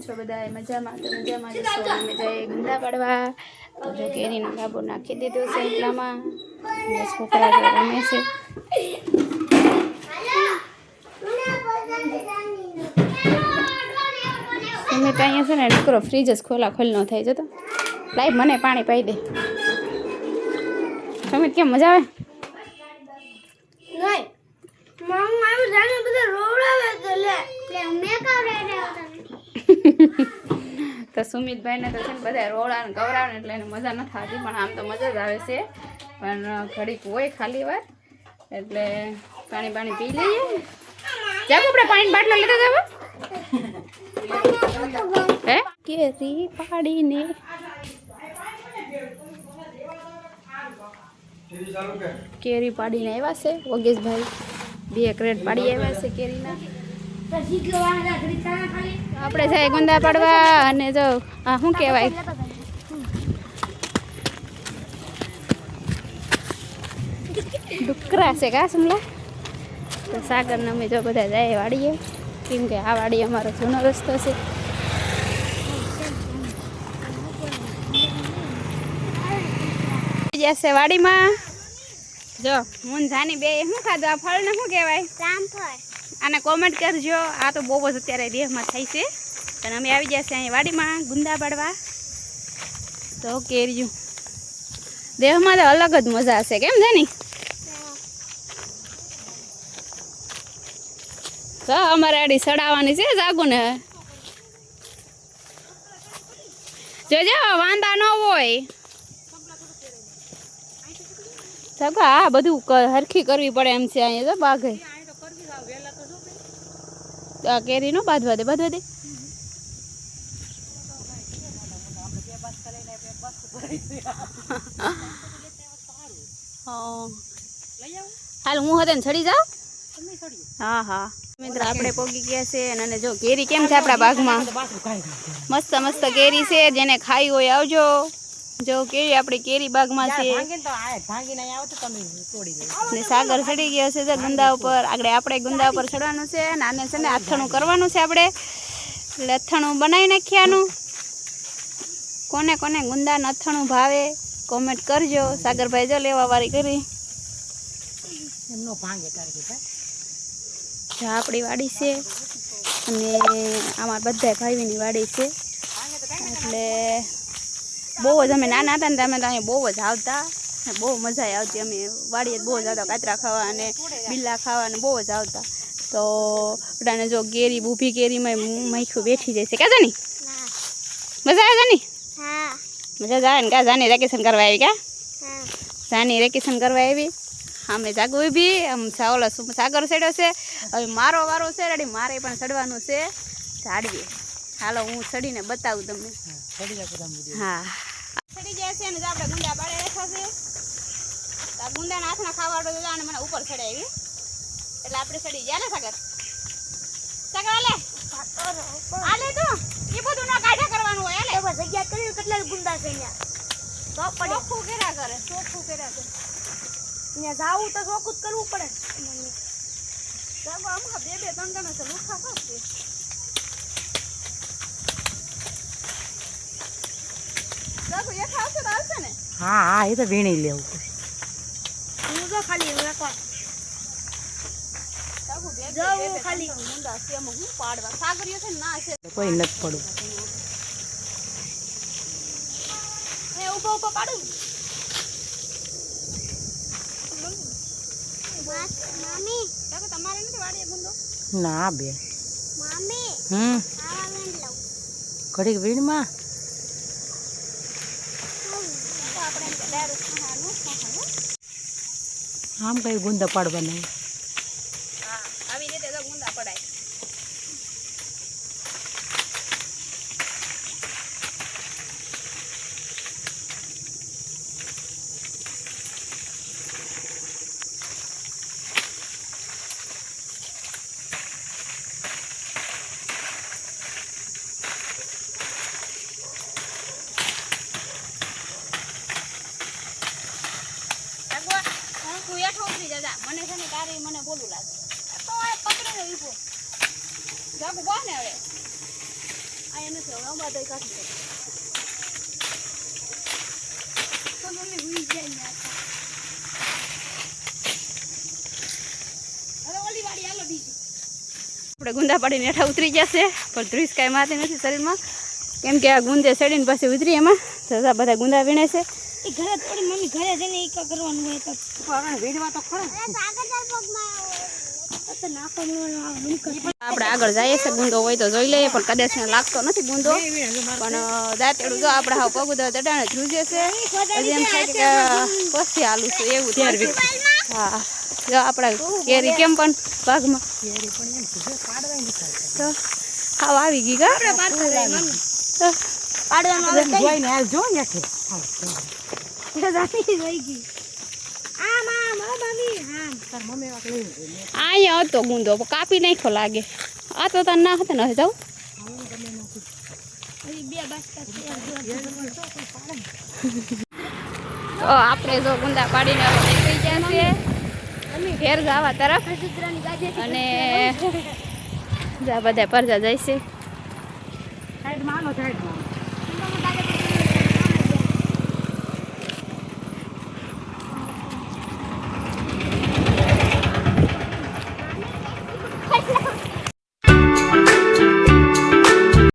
છો બધા મજામાં? તો મજામાં જશો. અમે જઈએ ગુંદા પાડવા. તો જો કેરીનો ગાબો નાખી દીધો છે એટલામાં. છોકરા જો રમે છે. તમે તો અહીંયા છે ને નીકળો ફ્રીજ જ ખોલ ન થાય જતો. લાઈ મને પાણી પાઈ દે. તમે કેમ મજા આવે? તો સુમિતભાઈને તો છે ને બધા રોડા ને ગવરાવે એટલે એને મજા નથી આવતી, પણ આમ તો મજા જ આવે છે. પણ ઘડીક હોય ખાલી વાર એટલે પાણી પી લઈએ. જાવ આપણે પાણી બાટલો લેતા જાવ. હે કેરી પાડીને આવ્યા છે વગેશભાઈ. 2 ક્રેટ પાડી આવ્યા છે કેરીના. આપણે જાય ગુંદા પાડવા. અને જો આ શું કહેવાય, ડુકરા છે કા સમલા. તો સાગરને અમે જો બધા જાય વાડીએ, કેમ કે આ વાડી અમારો જૂનો રસ્તો છે. જશે વાડીમાં. જો હું જાની બે શું ખાધું? આ ફળને શું કહેવાય? જામફળ. આને કોમેન્ટ કરજો. આ તો બહુ જ અત્યારે દેહમાં થાય છે. અને અમે આવી જશે અહીં વાડીમાં ગુંદા પાડવા. તો કેરીયું દેહમાં તો અલગ જ મજા હશે, કેમ જાની? તો અમારે આડી સડાવવાની છે જાગુ ને. જોજો વાંધા ન હોય. હા બધું હરખી કરવી પડે એમ છે અહીંયા તો બાઘે. કેરી નો બાંધવા દે હાલ હું હતા ને છડી જાવ. હા મિત્ર આપણે પોગી ગયા છે. અને જો કેરી કેમ છે આપણા બાગમાં? મસ્ત કેરી છે. જેને ખાઈ હોય આવજો. જો કેરી આપણી કેરી બાગમાં છે. સાગર ચડી ગયો છે ગુંદા ઉપર. આગળ આપણે ગુંદા ઉપર ચડવાનું છે. આને છે ને અથાણું કરવાનું છે આપણે. એટલે અથાણું બનાવી નાખ્યાનું. કોને ગુંદાનું અથાણું ભાવે કોમેન્ટ કરજો. સાગરભાઈ જો લેવા વાળી કરી. આપણી વાડી છે અને આમાં બધા ભાઈની વાડી છે. એટલે બહુ જ અમે નાના હતા ને તમે તો અહીંયા બહુ જ આવતા. બહુ મજા આવતી. અમે વાડીએ બહુ જ આવતા કાતરા ખાવા અને બિલ્લા ખાવા અને બહુ જ આવતા. તો બધાને જો કેરી ઊભી કેરીમાં માખું બેઠી જાય છે. કાં જાની મજા આવે? જાની મજા આવે ને? કા જાની વેકેશન કરવા આવી? કા જાની વેકેશન કરવા આવી? અમે જાગુ બી આમ ઓલો સાગર ચડ્યો છે. હવે મારો વારો છે રેડી. મારે પણ ચડવાનું છે ઝાડવી. હાલો હું ચડીને બતાવું તમને. હા ચડી જાય છે ને આપણે ગુંદા પાડે રાખ્યા છે. આ ગુંદાના હાથના ખાવાડો અને મને ઉપર ચડાવી એટલે આપણે ચડી ગયા ને સાગર. આલે તો એ બધું ના કાઢા કરવાનું હોય. આલે જગ્યા કરી કેટલા ગુંદા છે અહીંયા. તો પડે ચોખ્ખું કર્યા કરે. અહીંયા જાવું તો ચોખ્ખું જ કરવું પડે. આમ 2-3 જણા છે લુખા ખાશે. હા એ તો વીણી લેવું પડે. હું તો ખાલી કોઈ નથી પડવું. ઉભો પાડું. તમારે નથી વાડીએ ગુંદો? ના બે ઘડીક વીણમાં આમ કઈ ગુંદા પાડવાના. આવી રીતે તો ગુંદા પડાય. મને છે ને તારી મને બોલું લાગે તો પકડીને ઊભો જાગુ બા ને હવે આ આપણે ગુંદા પાડીને હેઠા ઉતરી જશે પણ ધ્રુસ કાંઈ મારતી નથી શરીરમાં કેમ કે આ ગુંદે ચડીને પછી ઉતરી એમાં તો આ બધા ગુંદા વીણે છે એ ઘરે થોડી મમ્મી ઘરે જઈને ઈ કા કરવાનું હોય તો વેડવા તો ખરા આપણે આગળ જઈએ છે ગુંદો હોય તો જોઈ લઈએ પણ કદાચ લાગતો નથી ગુંદો પણ દાંતેડું જો આપણે હાવ પગ તડાણે ધ્રુજે છે હજી એમ થાય કે પછી હાલું છું એવું ત્યારે હા જો આપણા કેરી કેમ પણ ભાગમાં તો હાવ આવી ગઈ કા અહીંયા હતો ગુંદો કાપી નાખ્યો લાગે આ તો તને ના હતા ને જાવ તો આપણે જો ગુંદા પાડીને નીકળી ગયા છીએ ઘેર જવા તરફ અને બધા પરજા જાય છે